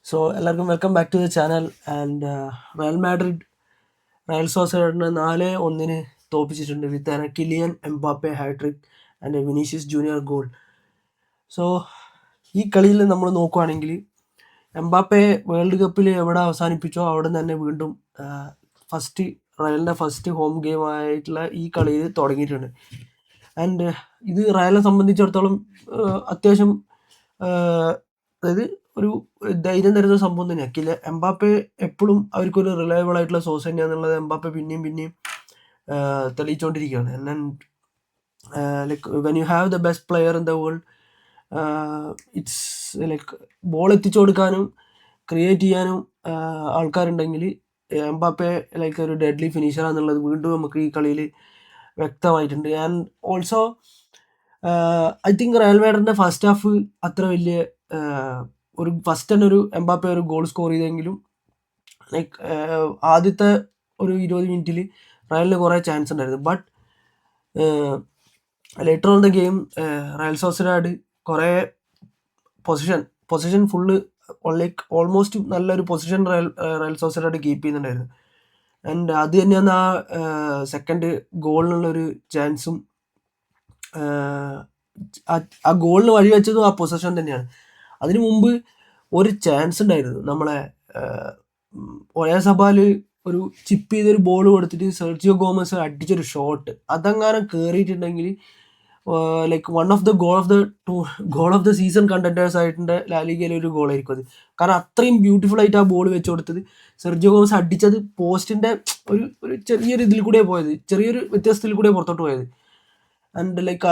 So എല്ലാവർക്കും welcome back to the channel. And Real Madrid Real സോസിഡാഡിനെ 4-1 തോൽപ്പിച്ചിട്ടുണ്ട് with Kylian Mbappe hat trick and Vinicius Junior goal. So ഈ കളിയിൽ നമ്മൾ നോക്കുകയാണെങ്കിൽ എംബാപ്പെ വേൾഡ് കപ്പിൽ എവിടെ അവസാനിപ്പിച്ചോ അവിടെ തന്നെ വീണ്ടും റയലിൻ്റെ ഫസ്റ്റ് ഹോം ഗെയിം ആയിട്ടുള്ള ഈ കളിയിൽ തുടങ്ങിയിട്ടുണ്ട്. ആൻഡ് ഇത് റയലിനെ സംബന്ധിച്ചിടത്തോളം അത്യാവശ്യം അതായത് ഒരു ധൈര്യം തരുന്ന സംഭവം തന്നെയാണ്. എംബാപ്പെ എപ്പോഴും അവർക്കൊരു റിലയബിൾ ആയിട്ടുള്ള സോഴ്സ് തന്നെയാണെന്നുള്ളത് എംബാപ്പെ പിന്നെയും തെളിയിച്ചുകൊണ്ടിരിക്കുകയാണ്. Like when you have the best player in the world, it's like ball എത്തിച്ചു കൊടുക്കാനും ക്രിയേറ്റ് ചെയ്യാനും ആൾക്കാരുണ്ടെങ്കിൽ എംബാപ്പെ ലൈക്ക് ഒരു ഡെഡ്ലി ഫിനിഷറാന്നുള്ളത് വീണ്ടും നമുക്ക് ഈ കളിയിൽ വ്യക്തമായിട്ടുണ്ട്. And also I think Real മാഡ്രിഡിന്റെ ഫസ്റ്റ് ഹാഫ് അത്ര വലിയ ഒരു ഫസ്റ്റ് തന്നെ ഒരു എംബാപ്പെ ഒരു ഗോൾ സ്കോർ ചെയ്തെങ്കിലും ലൈക്ക് ആദ്യത്തെ ഒരു 20 മിനിറ്റിൽ റയലിന് കുറേ ചാൻസ് ഉണ്ടായിരുന്നു. But later on the game Real Sociedad കുറേ പൊസിഷൻ ഫുള്ള് ലൈക്ക് ഓൾമോസ്റ്റ് നല്ലൊരു പൊസിഷൻ റയൽ സോസിഡാഡ് കീപ്പ് ചെയ്യുന്നുണ്ടായിരുന്നു. ആൻഡ് അത് തന്നെയാണ് ആ സെക്കൻഡ് ഗോളിനുള്ളൊരു ചാൻസും ആ ഗോളിന് വഴിവെച്ചതും ആ പൊസിഷൻ തന്നെയാണ്. അതിനു മുമ്പ് ഒരു ചാൻസ് ഉണ്ടായിരുന്നു, നമ്മളെ ഒയാസബാൽ ഒരു ചിപ്പ് ചെയ്തൊരു ബോൾ കൊടുത്തിട്ട് സെർജിയോ ഗോമസ് അടിച്ചൊരു ഷോട്ട്, അതെങ്ങാനും കയറിയിട്ടുണ്ടെങ്കിൽ like one of the goal of the season contenders ആയിട്ടുണ്ട് ലാലിഗയിലെ ഒരു ഗോളായിരിക്കും അത്. കാരണം അത്രയും ബ്യൂട്ടിഫുൾ ആയിട്ട് ആ ബോൾ വെച്ച് കൊടുത്തത് സെർജിയോ ഗോമസ് അടിച്ചത് പോസ്റ്റിന്റെ ഒരു ചെറിയൊരു ഇതിൽ കൂടെ പോയത്, ചെറിയൊരു വ്യത്യാസത്തിൽ കൂടെ പുറത്തോട്ട് പോയത്. And like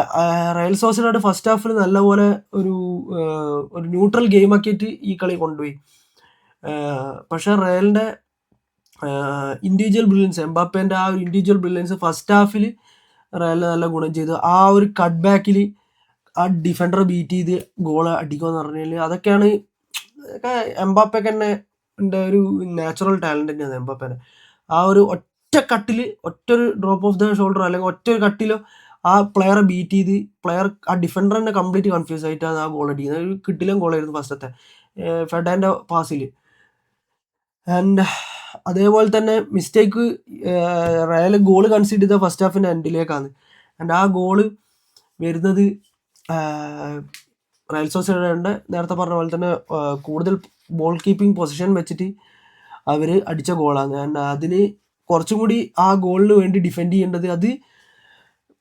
Real Sociedad first ഹാഫിൽ നല്ലപോലെ ഒരു ന്യൂട്രൽ ഗെയിം ആക്കിയിട്ട് ഈ കളി കൊണ്ടുപോയി. പക്ഷെ റയലിന്റെ ഇൻഡിവിജ്വൽ ബ്രില്യൻസ്, എംബാപ്പേന്റെ ആ ഒരു ഇൻഡിവിജ്വൽ ബ്രില്യൻസ് ഫസ്റ്റ് ഹാഫിൽ റയലിന് നല്ല ഗുണം ചെയ്തു. ആ ഒരു കട്ട് ബാക്കിൽ ആ ഡിഫൻഡറെ ബീറ്റ് ചെയ്ത് ഗോൾ അടിക്കുമെന്ന് പറഞ്ഞാൽ അതൊക്കെയാണ് എംബാപ്പയ്ക്ക് തന്നെ ഒരു നാച്ചുറൽ ടാലന്റ് തന്നെയാണ് എംബാപ്പേനെ. ആ ഒരു ഒറ്റൊരു ഡ്രോപ്പ് ഓഫ് ദ ഷോൾഡർ അല്ലെങ്കിൽ ഒറ്റൊരു കട്ടിലോ ആ പ്ലെയറെ ബീറ്റ് ചെയ്ത് ആ ഡിഫൻഡർ തന്നെ കംപ്ലീറ്റ് കൺഫ്യൂസ് ആയിട്ടാണ് ആ ഗോൾ അടിക്കുന്നത്. ഒരു കിട്ടിലും ഗോളായിരുന്നു ഫസ്റ്റത്തെ ഫെഡാൻ്റെ പാസിൽ. ആൻഡ് അതേപോലെ തന്നെ മിസ്റ്റേക്ക് റയൽ ഗോൾ കൺസിഡർ ചെയ്ത ഫസ്റ്റ് ഹാഫിൻ്റെ എൻഡിലേക്കാണ്. ആൻഡ് ആ ഗോള് വരുന്നത് റയൽ സോസിഡാഡിന്റെ നേരത്തെ പറഞ്ഞ പോലെ തന്നെ കൂടുതൽ ബോൾ കീപ്പിംഗ് പൊസിഷൻ വെച്ചിട്ട് അവർ അടിച്ച ഗോളാണ്. ആൻഡ് അതിന് കുറച്ചും കൂടി ആ ഗോളിന് വേണ്ടി ഡിഫെൻഡ് ചെയ്യേണ്ടത് അത്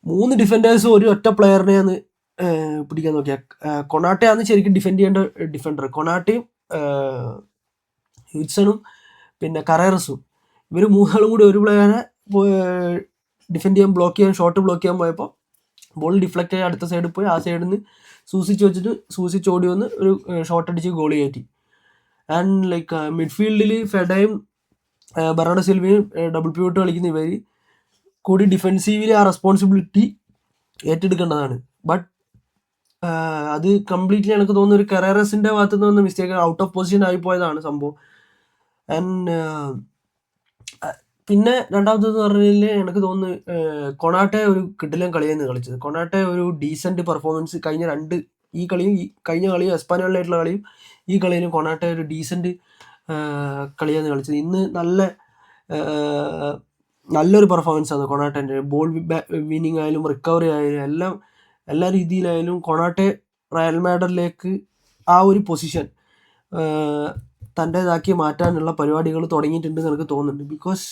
3 ഡിഫൻഡേഴ്സും ഒരു ഒറ്റ പ്ലെയറിനെയാണ് പിടിക്കാൻ നോക്കിയ. കൊണാട്ടയാണ് ശരിക്കും ഡിഫെൻഡ് ചെയ്യേണ്ട ഡിഫൻഡർ. കൊണാട്ടയും ഹ്യൂഡ്സണും പിന്നെ കറേറസും, ഇവർ 3 കൂടി ഒരു പ്ലെയറെ ഡിഫെൻഡ് ചെയ്യാൻ ഷോട്ട് ബ്ലോക്ക് ചെയ്യാൻ പോയപ്പോൾ ബോൾ ഡിഫ്ലക്റ്റ് ആയി അടുത്ത സൈഡിൽ പോയി ആ സൈഡിൽ നിന്ന് സൂസിച്ച് ഓടി വന്ന് ഒരു ഷോട്ട് അടിച്ച് ഗോൾ കയറ്റി. ആൻഡ് ലൈക്ക് മിഡ്ഫീൽഡിൽ ഫെഡയും ബെർണാഡോ സിൽവയും ഡബിൾ പിവോട്ട് കളിക്കുന്ന ഇവർ കൂടി ഡിഫെൻസീവിൽ ആ റെസ്പോൺസിബിലിറ്റി ഏറ്റെടുക്കേണ്ടതാണ്. ബട്ട് അത് കംപ്ലീറ്റ്ലി എനിക്ക് തോന്നുന്നു ഒരു കറേറസിന്റെ ഭാഗത്ത് നിന്ന് വന്ന മിസ്റ്റേക്ക്, ഔട്ട് ഓഫ് പൊസിഷൻ ആയി പോയതാണ് സംഭവം. ആൻഡ് പിന്നെ രണ്ടാമതെന്ന് പറഞ്ഞാൽ എനിക്ക് തോന്നുന്നു കൊണാട്ടെ ഒരു കിടിലൻ കളിയെന്ന് കളിച്ചത്. കൊണാട്ടെ ഒരു ഡീസൻറ്റ് പെർഫോമൻസ് ഈ കളിയും കഴിഞ്ഞ കളിയും എസ്പാനോളിലായിട്ടുള്ള കളിയും ഈ കളിയിലും കൊണാട്ടെ ഒരു ഡീസൻറ്റ് കളിയാണ് കളിച്ചത്. ഇന്ന് നല്ലൊരു പെർഫോമൻസ് ആണ് കൊണാട്ടേൻ്റെ. ബോൾ വിന്നിങ് ആയാലും റിക്കവറി ആയാലും എല്ലാ രീതിയിലായാലും കൊണാട്ടെ റയൽ മാഡ്രിഡിലേക്ക് ആ ഒരു പൊസിഷൻ തൻ്റേതാക്കി മാറ്റാനുള്ള പരിപാടികൾ തുടങ്ങിയിട്ടുണ്ടെന്ന് എനിക്ക് തോന്നുന്നുണ്ട്. ബിക്കോസ്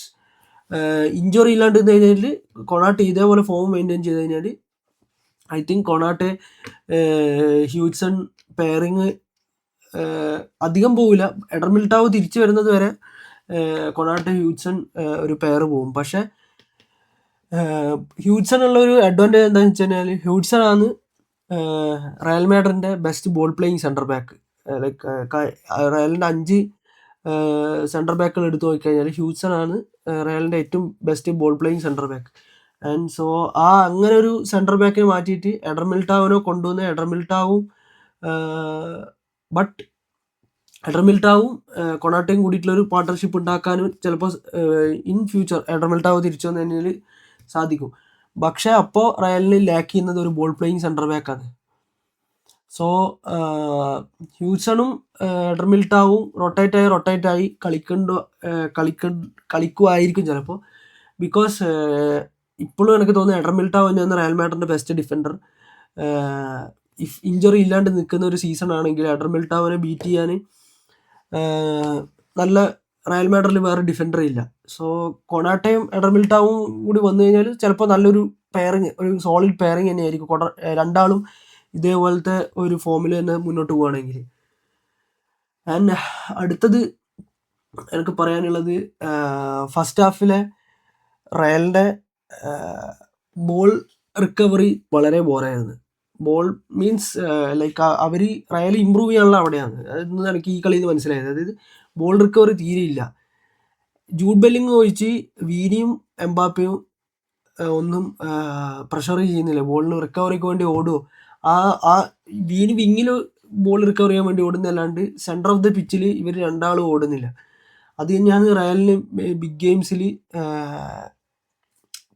ഇഞ്ചുറി ഇല്ലാണ്ട് കഴിഞ്ഞാൽ കൊണാട്ടെ ഇതേപോലെ ഫോം മെയിൻറ്റെയിൻ ചെയ്ത് കഴിഞ്ഞാൽ ഐ തിങ്ക് കൊണാട്ടെ ഹ്യൂഡ്സൺ പെയറിങ് അധികം പോവില്ല. എഡർ മിലിറ്റാവോ തിരിച്ചു വരുന്നത് വരെ കൊണാട്ടെ ഹ്യൂഡ്സൺ ഒരു പെയർ പോകും. പക്ഷെ ഹ്യൂഡ്സൺ ഉള്ള ഒരു അഡ്വാൻറ്റേജ് എന്താണെന്ന് വെച്ച് കഴിഞ്ഞാൽ ഹ്യൂഡ്സൺ ആണ് റയൽ മാഡ്രിഡിന്റെ best ball playing centre back. Like റയലിൻ്റെ 5 സെൻറ്റർ ബാക്കുകൾ എടുത്തു നോക്കിക്കഴിഞ്ഞാൽ ഹ്യൂഡ്സൺ ആണ് റയലിൻ്റെ ഏറ്റവും best ball playing centre back. And so അങ്ങനെ ഒരു സെൻറ്റർ ബാക്കിനെ മാറ്റിയിട്ട് എഡർ മിലിറ്റാവിനെ കൊണ്ടുവന്ന് എഡർ മിലിറ്റാവും കൊണാട്ടയും കൂടിയിട്ടുള്ളൊരു പാർട്ട്ണർഷിപ്പ് ഉണ്ടാക്കാനും ചിലപ്പോൾ ഇൻ ഫ്യൂച്ചർ എഡർ മിലിറ്റാവ് തിരിച്ചു വന്നു കഴിഞ്ഞാൽ സാധിക്കും. പക്ഷേ അപ്പോൾ റയലിന് ലാക്ക് ചെയ്യുന്നത് ഒരു ബോൾ പ്ലേയിങ് സെൻറ്റർ ബാക്കാണ്. സോ ഹ്യൂസണും എഡർമിൽട്ടാവും റൊട്ടേറ്റായി കളിക്കുമായിരിക്കും ചിലപ്പോൾ. ബിക്കോസ് ഇപ്പോഴും എനിക്ക് തോന്നുന്നു എഡർമിൽട്ടാവ് തന്നെയാണ് റയൽ മാഡ്രിഡിൻ്റെ ബെസ്റ്റ് ഡിഫൻഡർ. ഇഫ് ഇഞ്ചറി ഇല്ലാണ്ട് നിൽക്കുന്ന ഒരു സീസൺ ആണെങ്കിൽ എഡർമിൽട്ടാവിനെ ബീറ്റ് ചെയ്യാൻ നല്ല റയൽ മാഡ്രിഡിൽ വേറെ ഡിഫൻഡർ ഇല്ല. സോ കൊണാട്ടയും എഡർമിൽട്ടാവും കൂടി വന്നു കഴിഞ്ഞാൽ ചിലപ്പോൾ നല്ലൊരു പെയറിങ്, ഒരു സോളിഡ് പെയറിങ് തന്നെയായിരിക്കും. രണ്ടാളും ഇതേപോലത്തെ ഒരു ഫോമിൽ തന്നെ മുന്നോട്ട് പോവുകയാണെങ്കിൽ. ആൻഡ് അടുത്തത് എനിക്ക് പറയാനുള്ളത് ഫസ്റ്റ് ഹാഫിലെ റയലിൻ്റെ ബോൾ റിക്കവറി വളരെ ബോറായിരുന്നു. ബോൾ മീൻസ് ലൈക്ക് അവർ റയൽ ഇമ്പ്രൂവ് ചെയ്യാനുള്ള അവിടെയാണ്. അതെന്ന് എനിക്ക് ഈ കളിയിൽ നിന്ന് മനസ്സിലായത്. അതായത് ബോൾ റിക്കവറി തീരെയില്ല. ജൂഡ് ബെല്ലിംഗ് ഒഴിച്ച് വീനിയും എംബാപ്പയും ഒന്നും പ്രഷർ ചെയ്യുന്നില്ല. ബോളിന് റിക്കവറിക്ക് വേണ്ടി ഓടുമോ, ആ വീന് വിങ്ങിൽ ബോൾ റിക്കവർ ചെയ്യാൻ വേണ്ടി ഓടുന്നല്ലാണ്ട് സെൻറ്റർ ഓഫ് ദ പിച്ചിൽ ഇവർ രണ്ടാളും ഓടുന്നില്ല. അത് തന്നെയാണ് റയലിന് ബിഗ് ഗെയിംസിൽ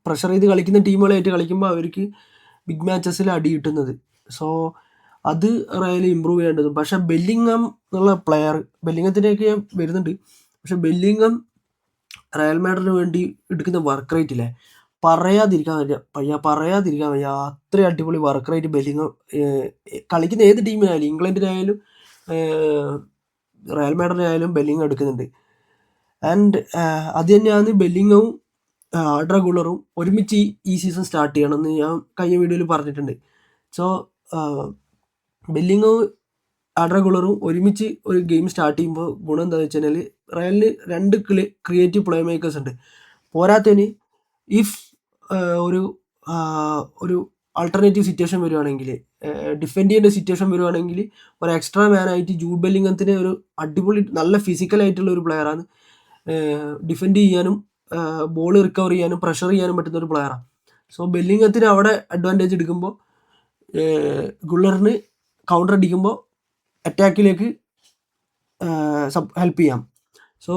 പ്രഷർ ചെയ്ത് കളിക്കുന്ന ടീമുകളായിട്ട് കളിക്കുമ്പോൾ അവർക്ക് ബിഗ് മാച്ചസിൽ അടി കിട്ടുന്നത്. സോ അത് റയൽ ഇമ്പ്രൂവ് ചെയ്യേണ്ടതും. പക്ഷേ ബെല്ലിംഗം എന്നുള്ള പ്ലെയർ, ബെല്ലിംഗത്തിൻ്റെയൊക്കെ വരുന്നുണ്ട്, പക്ഷെ ബെല്ലിംഗം റയൽ മാഡ്രിഡിന് വേണ്ടി എടുക്കുന്ന വർക്ക് റേറ്റ് ഇല്ലേ, പറയാതിരിക്കാൻ വയ്യ. അത്രയും അടിപൊളി വർക്ക് റേറ്റ് ബെല്ലിംഗം കളിക്കുന്ന ഏത് ടീമിനായാലും, ഇംഗ്ലണ്ടിനായാലും റയൽ മാഡ്രിഡിനായാലും ബെല്ലിംഗം എടുക്കുന്നുണ്ട്. ആൻഡ് അത് തന്നെയാണ് ബെല്ലിംഗവും ആർഡർ ഗുളറും ഒരുമിച്ച് ഈ സീസൺ സ്റ്റാർട്ട് ചെയ്യണമെന്ന് ഞാൻ കഴിഞ്ഞ വീഡിയോയിൽ പറഞ്ഞിട്ടുണ്ട്. സോ ബെല്ലിംഗവും ആർഡർ ഗുളറും ഒരുമിച്ച് ഒരു ഗെയിം സ്റ്റാർട്ട് ചെയ്യുമ്പോൾ ഗുണം എന്താണെന്ന് വെച്ച് കഴിഞ്ഞാൽ റയലിന് 2 ക്രിയേറ്റീവ് പ്ലേ മേക്കേഴ്സ് ഉണ്ട്. പോരാത്തതിന് ഇഫ് ഒരു ആൾട്ടർനേറ്റീവ് സിറ്റുവേഷൻ വരുവാണെങ്കിൽ, ഡിഫെൻഡ് ചെയ്യേണ്ട സിറ്റുവേഷൻ വരുവാണെങ്കിൽ ഒരു എക്സ്ട്രാ മാനായിട്ട് ജൂഡ് ബെല്ലിംഗത്തിന് ഒരു അടിപൊളി നല്ല ഫിസിക്കലായിട്ടുള്ള ഒരു പ്ലെയറാണ്. ഡിഫെൻഡ് ചെയ്യാനും ബോൾ റിക്കവർ ചെയ്യാനും പ്രഷർ ചെയ്യാനും പറ്റുന്ന ഒരു പ്ലെയറാണ്. സോ ബെല്ലിംഗത്തിന് അവിടെ അഡ്വാൻറ്റേജ് എടുക്കുമ്പോൾ ഗുള്ളറിന് കൗണ്ടർ അടിക്കുമ്പോൾ അറ്റാക്കിലേക്ക് ഹെൽപ്പ് ചെയ്യാം. സോ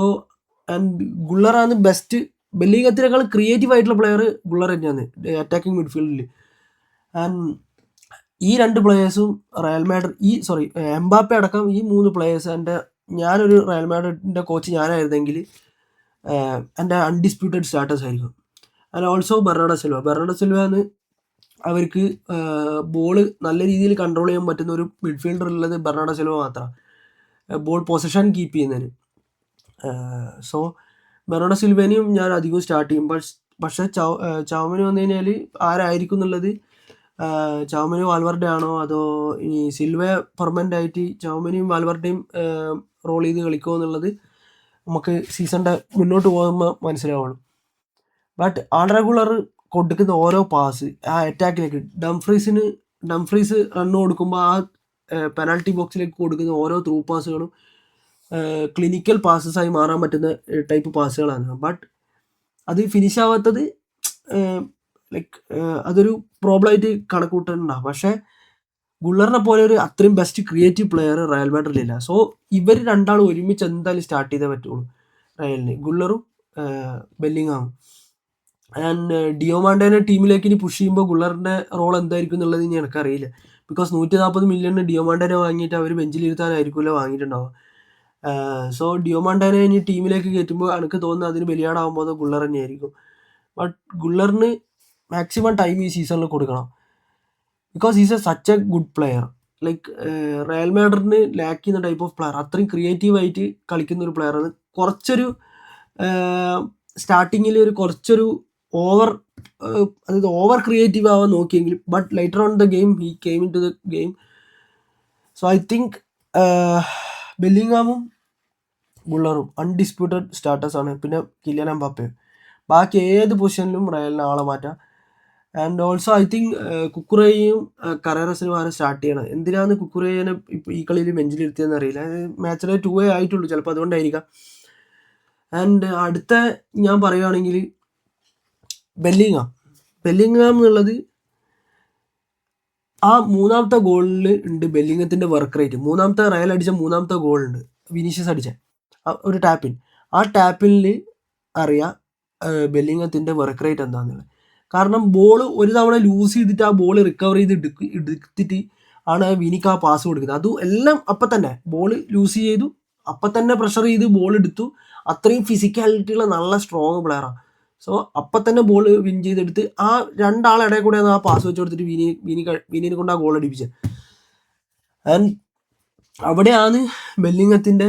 ആൻഡ് ഗുള്ളറാണ് ബെസ്റ്റ്. ബെല്ലിംഗത്തിനേക്കാൾ ക്രിയേറ്റീവ് ആയിട്ടുള്ള പ്ലെയർ ഗുള്ളർ തന്നെയാണ് അറ്റാക്കിംഗ് മിഡ്ഫീൽഡിൽ. ആൻഡ് ഈ 2 പ്ലെയേഴ്സും റയൽ മാഡ്രിഡ് എംബാപ്പെ അടക്കം ഈ 3 പ്ലെയേഴ്സ് ഞാനൊരു റയൽ മാഡ്രിഡിൻ്റെ കോച്ച് ഞാനായിരുന്നെങ്കിൽ എൻ്റെ അൺഡിസ്പ്യൂട്ടഡ് സ്റ്റാറ്റസ് ആയിരിക്കും. ആൻഡ് ഓൾസോ ബെർണാഡോ സിൽവ എന്ന് അവർക്ക് ബോള് നല്ല രീതിയിൽ കൺട്രോൾ ചെയ്യാൻ പറ്റുന്ന ഒരു മിഡ്ഫീൽഡർ ഉള്ളത് ബെർണാഡോ സിൽവ മാത്രമാണ്, ബോൾ പൊസിഷൻ കീപ്പ് ചെയ്യുന്നതിന്. സോ ബെർണാഡോ സിൽവേനെയും ഞാൻ അധികം സ്റ്റാർട്ട് ചെയ്യും. പക്ഷേ ചൗമനി വന്നു കഴിഞ്ഞാൽ ആരായിരിക്കും എന്നുള്ളത്, ചൗമനി വാൽവർഡെ ആണോ അതോ ഈ സിൽവ പെർമനൻ്റ് ആയിട്ട് ചൗമനിയും വാൽവർഡയും റോൾ ചെയ്ത് കളിക്കുമോ എന്നുള്ളത് നമുക്ക് സീസണിൻ്റെ മുന്നോട്ട് പോകുമ്പോൾ മനസ്സിലാവുള്ളൂ. ബട്ട് ആൾഡർ ഗുളർ കൊടുക്കുന്ന ഓരോ പാസ് ആ അറ്റാക്കിലേക്ക്, ഡംഫ്രീസ് റണ്ണ് കൊടുക്കുമ്പോൾ ആ പെനാൽറ്റി ബോക്സിലേക്ക് കൊടുക്കുന്ന ഓരോ ത്രൂ പാസുകളും ക്ലിനിക്കൽ പാസസായി മാറാൻ പറ്റുന്ന ടൈപ്പ് പാസുകളാണ്. ബട്ട് അത് ഫിനിഷ് ആവാത്തത് ലൈക്ക് അതൊരു പ്രോബ്ലമായിട്ട് കണക്കൂട്ടുന്നുണ്ടാവും. പക്ഷേ ഗുള്ളറിനെ പോലെ ഒരു അത്രയും ബെസ്റ്റ് ക്രിയേറ്റീവ് പ്ലെയർ റയൽ മാഡ്രിഡിലില്ല. സോ ഇവർ രണ്ടാളും ഒരുമിച്ച് എന്തായാലും സ്റ്റാർട്ട് ചെയ്തേ പറ്റുള്ളൂ റയലിന്, ഗുള്ളറും ബെല്ലിംഗാമും. ആൻഡ് ഡിയോമാണ്ടേനെ ടീമിലേക്ക് ഇനി പുഷ് ചെയ്യുമ്പോൾ ഗുള്ളറിൻ്റെ റോൾ എന്തായിരിക്കും എന്നുള്ളത് ഇനി എനിക്കറിയില്ല. ബിക്കോസ് 140 മില്യണിന് ഡിയോമാണ്ടേനെ വാങ്ങിയിട്ട് അവർ ബെഞ്ചിലിരുത്താനായിരിക്കുമല്ലോ വാങ്ങിയിട്ടുണ്ടാവുക. സോ ഡിയോമാണ്ടേനെ ഇനി ടീമിലേക്ക് കയറ്റുമ്പോൾ എനിക്ക് തോന്നുന്നത് അതിന് ബലിയാടാകുമ്പോൾ ഗുള്ളർ തന്നെയായിരിക്കും. ബട്ട് ഗുള്ളറിന് മാക്സിമം ടൈം ഈ സീസണിൽ കൊടുക്കണം. Because is such a good player. Like Real മാഡ്രിഡിന് ലാക്ക് ചെയ്യുന്ന ടൈപ്പ് ഓഫ് പ്ലെയർ, അത്രയും ക്രിയേറ്റീവായിട്ട് കളിക്കുന്ന ഒരു പ്ലെയറാണ്. കുറച്ചൊരു സ്റ്റാർട്ടിങ്ങിൽ കുറച്ചൊരു ഓവർ ക്രിയേറ്റീവ് ആവാൻ നോക്കിയെങ്കിൽ, but later on the game he came in to the game. So I think ബെല്ലിംഗാമും ഗുള്ളറും അൺഡിസ്പ്യൂട്ടഡ് സ്റ്റാർട്ടേഴ്സാണ്. പിന്നെ കിലിയൻ എംബാപ്പയും. ബാക്കി ഏത് പൊസിഷനിലും റയലിന് ആളെ മാറ്റാം. ആൻഡ് ഓൾസോ ഐ തിങ്ക് കുക്കുറേയും കറേറസിനും ആരും സ്റ്റാർട്ട് ചെയ്യണം. എന്തിനാണ് കുക്കുറേനെ ഇപ്പോൾ ഈ കളിയിൽ ബെഞ്ചിലിരുത്തിയെന്ന് അറിയില്ല. മാച്ചിലെ 2 ആയിട്ടുള്ളൂ, ചിലപ്പോൾ അതുകൊണ്ടായിരിക്കാം. ആൻഡ് അടുത്ത ഞാൻ പറയുകയാണെങ്കിൽ ബെല്ലിംഗാം എന്നുള്ളത് ആ 3ാമത്തെ ഗോളിൽ ഉണ്ട് ബെല്ലിംഗത്തിൻ്റെ വർക്ക് റേറ്റ്. റയൽ അടിച്ച 3ാമത്തെ ഗോളുണ്ട്, വിനീഷ്യസ് അടിച്ച ഒരു ടാപ്പിൻ. ആ ടാപ്പിനിൽ അറിയാം ബെല്ലിംഗത്തിൻ്റെ വർക്ക് റേറ്റ് എന്താണെന്നുള്ളത്. കാരണം ബോൾ ഒരു തവണ ലൂസ് ചെയ്തിട്ട് ആ ബോൾ റിക്കവർ ചെയ്ത് എടുത്തിട്ട് ആണ് വിനിക്ക് ആ പാസ് കൊടുക്കുന്നത്. അതും എല്ലാം അപ്പം തന്നെ ബോൾ ലൂസ് ചെയ്തു, അപ്പം തന്നെ പ്രഷർ ചെയ്ത് ബോൾ എടുത്തു. അത്രയും ഫിസിക്കാലിറ്റിയുള്ള നല്ല സ്ട്രോങ് പ്ലെയറാണ്. സോ അപ്പം തന്നെ ബോൾ വിൻ ചെയ്തെടുത്ത് ആ രണ്ടാളെ ഇടയിൽ കൂടെയാണ് ആ പാസ് വെച്ച് കൊടുത്തിട്ട് വിനീനെ കൊണ്ട് ആ ഗോൾ അടിപ്പിച്ചത്. ആൻഡ് അവിടെയാണ് ബെല്ലിങ്ങത്തിൻ്റെ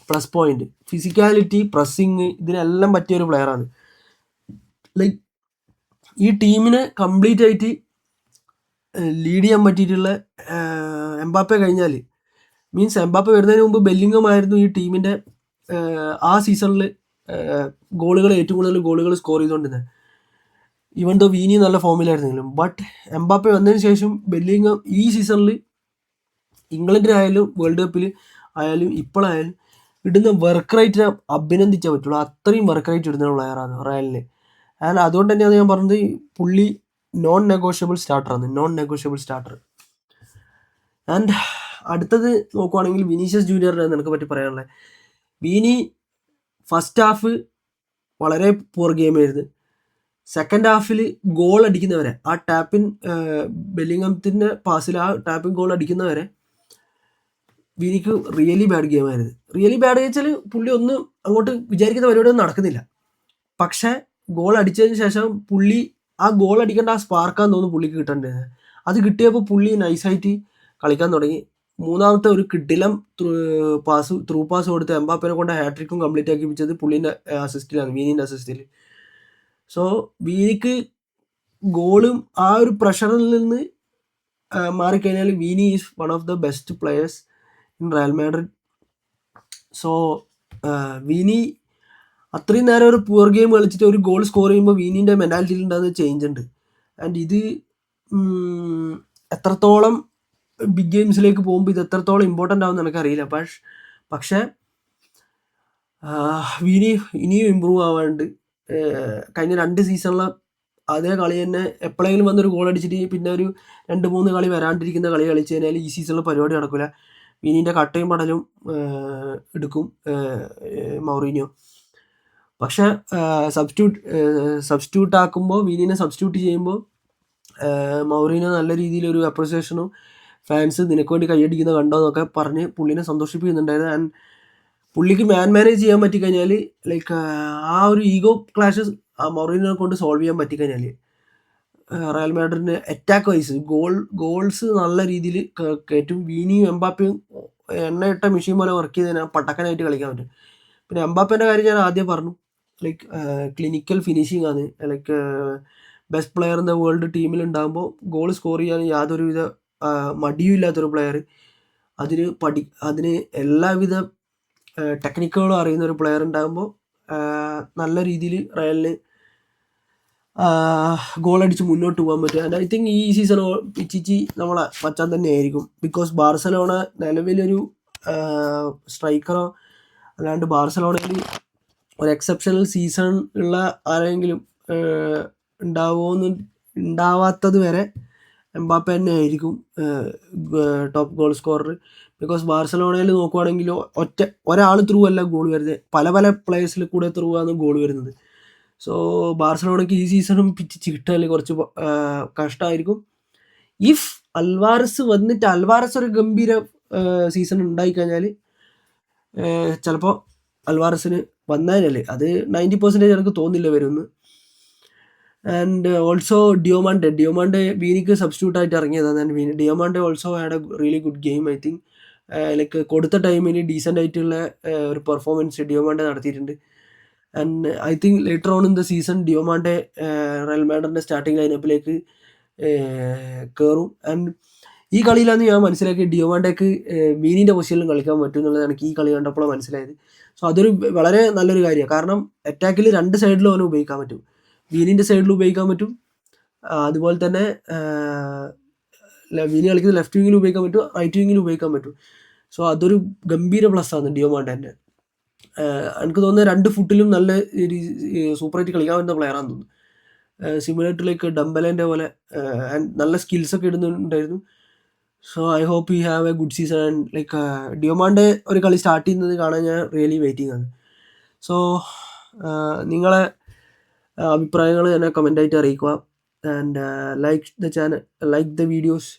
പ്ലസ് പോയിന്റ്. ഫിസിക്കാലിറ്റി, പ്രസ്സിങ്, ഇതിനെല്ലാം പറ്റിയ ഒരു പ്ലെയറാണ്. ലൈക്ക് ഈ ടീമിനെ കംപ്ലീറ്റ് ആയിട്ട് ലീഡ് ചെയ്യാൻ പറ്റിയിട്ടുള്ള എംബാപ്പെ കഴിഞ്ഞാൽ, മീൻസ് എംബാപ്പെ വരുന്നതിന് മുമ്പ് ബെല്ലിംഗം ആയിരുന്നു ഈ ടീമിൻ്റെ ആ സീസണിൽ ഏറ്റവും കൂടുതൽ ഗോളുകൾ സ്കോർ ചെയ്തുകൊണ്ടിരുന്നത്. ഈവൻ ദോ വീനി നല്ല ഫോമിലായിരുന്നെങ്കിലും. ബട്ട് എംബാപ്പെ വന്നതിന് ശേഷം ബെല്ലിംഗം ഈ സീസണിൽ ഇംഗ്ലണ്ടിനായാലും വേൾഡ് കപ്പിൽ ആയാലും ഇപ്പോഴായാലും ഇടുന്ന വർക്ക് റേറ്റിനെ അഭിനന്ദിച്ചേ പറ്റുള്ളൂ. അത്രയും വർക്ക് റേറ്റ് ഇടുന്ന പ്ലെയറാണ് റയലിന്. ആൻഡ് അതുകൊണ്ട് തന്നെയാണ് ഞാൻ പറഞ്ഞത് പുള്ളി നോൺ നെഗോഷ്യബിൾ സ്റ്റാർട്ടർ. ആൻഡ് അടുത്തത് നോക്കുവാണെങ്കിൽ വിനീഷ്യസ് ജൂനിയറിനെ നിനക്ക് പറ്റി പറയാനുള്ളത്. വിനി ഫസ്റ്റ് ഹാഫ് വളരെ പൂർ ഗെയിമായിരുന്നു. സെക്കൻഡ് ഹാഫിൽ ഗോൾ അടിക്കുന്നവരെ, ആ ടാപ്പിൻ ബെല്ലിംഗത്തിൻ്റെ പാസിൽ ആ ടാപ്പിൻ ഗോൾ അടിക്കുന്നവരെ വിനിക്ക് റിയലി ബാഡ് ഗെയിമായിരുന്നു. റിയലി ബാഡ് വെച്ചാൽ പുള്ളി ഒന്നും അങ്ങോട്ട് വിചാരിക്കുന്ന പരിപാടിയൊന്നും നടക്കുന്നില്ല. പക്ഷേ ഗോൾ അടിച്ചതിന് ശേഷം പുള്ളി ആ ഗോൾ അടിക്കേണ്ട ആ സ്പാർക്കാന്ന് തോന്നുന്നു പുള്ളിക്ക് കിട്ടേണ്ടത്. അത് കിട്ടിയപ്പോൾ പുള്ളി നൈസായിട്ട് കളിക്കാൻ തുടങ്ങി. മൂന്നാമത്തെ ഒരു കിഡിലം ത്രൂ പാസ് കൊടുത്ത് എംബാപ്പനെ കൊണ്ട് ഹാട്രിക്കും കംപ്ലീറ്റ് ആക്കിപ്പിച്ചത് പുള്ളീൻ്റെ അസിസ്റ്റിലാണ്, വീനിൻ്റെ അസിസ്റ്റിൽ. സോ വീനിക്ക് ഗോളും ആ ഒരു പ്രഷറിൽ നിന്ന് മാറിക്കഴിഞ്ഞാൽ വീനി is one of the best players in Real Madrid. So വീനി അത്രയും നേരം ഒരു പുവർ ഗെയിം കളിച്ചിട്ട് ഒരു ഗോൾ സ്കോർ ചെയ്യുമ്പോൾ വീനിൻ്റെ മെൻറ്റാലിറ്റിയിൽ ഉണ്ടാകുന്ന ചേഞ്ച് ഉണ്ട്. ആൻഡ് ഇത് എത്രത്തോളം ബിഗ് ഗെയിംസിലേക്ക് പോകുമ്പോൾ ഇത് എത്രത്തോളം ഇമ്പോർട്ടൻ്റ് ആവുമെന്ന് എനിക്കറിയില്ല. പക്ഷേ വീനി ഇനിയും ഇമ്പ്രൂവ് ആവാണ്ട്. കഴിഞ്ഞ 2 സീസണിലെ അതേ കളി തന്നെ എപ്പോഴെങ്കിലും വന്നൊരു ഗോൾ അടിച്ചിട്ട് പിന്നെ ഒരു 2-3 കളി വരാണ്ടിരിക്കുന്ന കളി കളിച്ച് കഴിഞ്ഞാൽ ഈ സീസണിൽ പരിപാടി നടക്കില്ല. വീനിൻ്റെ കട്ടയും പടലും എടുക്കും മൗറീനിയോ. പക്ഷേ സബ്സ്റ്റിറ്റ്യൂട്ട് ആക്കുമ്പോൾ, വീനിനെ സബ്സ്റ്റിറ്റ്യൂട്ട് ചെയ്യുമ്പോൾ മൗറീനിയോ നല്ല രീതിയിലൊരു അപ്രിസിയേഷനും ഫാൻസ് നിനക്ക് വേണ്ടി കൈയടിക്കുന്ന കണ്ടോ എന്നൊക്കെ പറഞ്ഞ് പുള്ളിനെ സന്തോഷിപ്പിക്കുന്നുണ്ടായിരുന്നു. ആൻഡ് പുള്ളിക്ക് മാനേജ് ചെയ്യാൻ പറ്റിക്കഴിഞ്ഞാൽ, ലൈക്ക് ആ ഒരു ഈഗോ ക്ലാഷസ് മൗറീനിനെ കൊണ്ട് സോൾവ് ചെയ്യാൻ പറ്റിക്കഴിഞ്ഞാൽ റയൽ മാഡ്രിഡിന് അറ്റാക്ക് വൈസ് ഗോൾസ് നല്ല രീതിയിൽ കയറ്റും. വീനിയും എംബാപ്പയും എണ്ണയിട്ട മെഷീൻ പോലെ വർക്ക് ചെയ്ത് കഴിഞ്ഞാൽ പട്ടക്കനായിട്ട് കളിക്കാൻ പറ്റും. പിന്നെ എംബാപ്പേൻ്റെ കാര്യം ഞാൻ ആദ്യം പറഞ്ഞു, ലൈക്ക് ക്ലിനിക്കൽ ഫിനിഷിംഗ് ആണ്. Like best player in the world ടീമിൽ ഉണ്ടാകുമ്പോൾ ഗോൾ സ്കോർ ചെയ്യാൻ യാതൊരുവിധ മടിയും ഇല്ലാത്തൊരു പ്ലെയർ, അതിന് എല്ലാവിധ ടെക്നിക്കുകളും അറിയുന്ന ഒരു പ്ലെയർ ഉണ്ടാകുമ്പോൾ നല്ല രീതിയിൽ റയലിന് ഗോൾ അടിച്ച് മുന്നോട്ട് പോകാൻ പറ്റും. ആൻഡ് ഐ തിങ്ക് ഈ സീസൺ പിച്ചിച്ചി നമ്മളെ മച്ചാൻ തന്നെ ആയിരിക്കും. ബിക്കോസ് ബാർസലോണ നിലവിലൊരു സ്ട്രൈക്കറോ അല്ലാണ്ട് ബാർസലോണയിൽ ഒരു എക്സെപ്ഷണൽ സീസൺ ഉള്ള ആരെങ്കിലും ഉണ്ടാവാത്തത് വരെ എംബാപ്പെ തന്നെ ആയിരിക്കും ടോപ്പ് ഗോൾ സ്കോറർ. ബിക്കോസ് ബാർസലോണയിൽ നോക്കുവാണെങ്കിൽ ഒരാൾ ത്രൂ അല്ല ഗോൾ വരുന്നത്, പല പ്ലേയേഴ്സിൽ കൂടെ ത്രൂ ആണ് ഗോൾ വരുന്നത്. സോ ബാർസലോണയ്ക്ക് ഈ സീസണും പിച്ചിച്ച് കിട്ടാൻ കുറച്ച് കഷ്ടമായിരിക്കും. ഇഫ് അൽവാരസ് ഒരു ഗംഭീര സീസൺ ഉണ്ടായിക്കഴിഞ്ഞാൽ ചിലപ്പോൾ അൽവാരസിന് വന്നാലല്ലേ, അത് 90% എനിക്ക് തോന്നില്ല വരുമെന്ന്. ആൻഡ് ഓൾസോ ഡിയോമാണ്ടെ വീനിക്ക് സബ്സ്റ്റിറ്റ്യൂട്ട് ആയിട്ട് ഇറങ്ങിയതാണ്. ആൻഡ് ഡിയോമാണ്ടെ also had a really good game. I think like കൊടുത്ത ടൈമിന് ഡീസൻ്റ് ആയിട്ടുള്ള ഒരു പെർഫോമൻസ് ഡിയോമാണ്ടെ നടത്തിയിട്ടുണ്ട്. And I think later on in the season ഡിയോമാണ്ടെ റയൽ മാഡ്രിഡിൻ്റെ സ്റ്റാർട്ടിംഗ് ലൈനപ്പിലേക്ക് കയറും. ആൻഡ് ഈ കളിയിലാണ് ഞാൻ മനസ്സിലാക്കി ഡിയോമാണ്ടെക്ക് വീനിൻ്റെ പൊസിഷനിലും കളിക്കാൻ പറ്റും എന്നുള്ളത് എനിക്ക് ഈ കളി കണ്ടപ്പോൾ മനസ്സിലായത്. സോ അതൊരു വളരെ നല്ലൊരു കാര്യമാണ്. കാരണം അറ്റാക്കിൽ 2 സൈഡിലും അവന് ഉപയോഗിക്കാൻ പറ്റും. വീനിൻ്റെ സൈഡിൽ ഉപയോഗിക്കാൻ പറ്റും, അതുപോലെ തന്നെ വീനി കളിക്കുന്ന ലെഫ്റ്റ് വിങ്ങിൽ ഉപയോഗിക്കാൻ പറ്റും, റൈറ്റ് വിങ്ങിൽ ഉപയോഗിക്കാൻ പറ്റും. സോ അതൊരു ഗംഭീര പ്ലസ്സാണ് ഡിയോമാണ്ടെ. എനിക്ക് തോന്നുന്നത് 2 ഫുട്ടിലും നല്ല സൂപ്പറായിട്ട് കളിക്കാൻ പറ്റുന്ന പ്ലെയറാണെന്ന് തോന്നുന്നു. സിമുലേറ്റർ ലൈക്ക് ഡംബലേൻ്റെ പോലെ നല്ല സ്കിൽസൊക്കെ ഇടുന്നുണ്ടായിരുന്നു. So I hope you have a good season. And like ഡിയോമാണ്ടെ ഒരു കളി സ്റ്റാർട്ട് ചെയ്യുന്നത് കാണാൻ ഞാൻ റിയലി വെയിറ്റിംഗ് ആണ്. സോ നിങ്ങളെ അഭിപ്രായങ്ങൾ എന്നെ കമൻ്റായിട്ട് അറിയിക്കുക. and like the channel, like the videos,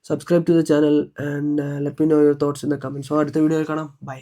subscribe to the channel, and let me know your thoughts in the comments. So അടുത്ത വീഡിയോയിൽ കാണാം. ബൈ.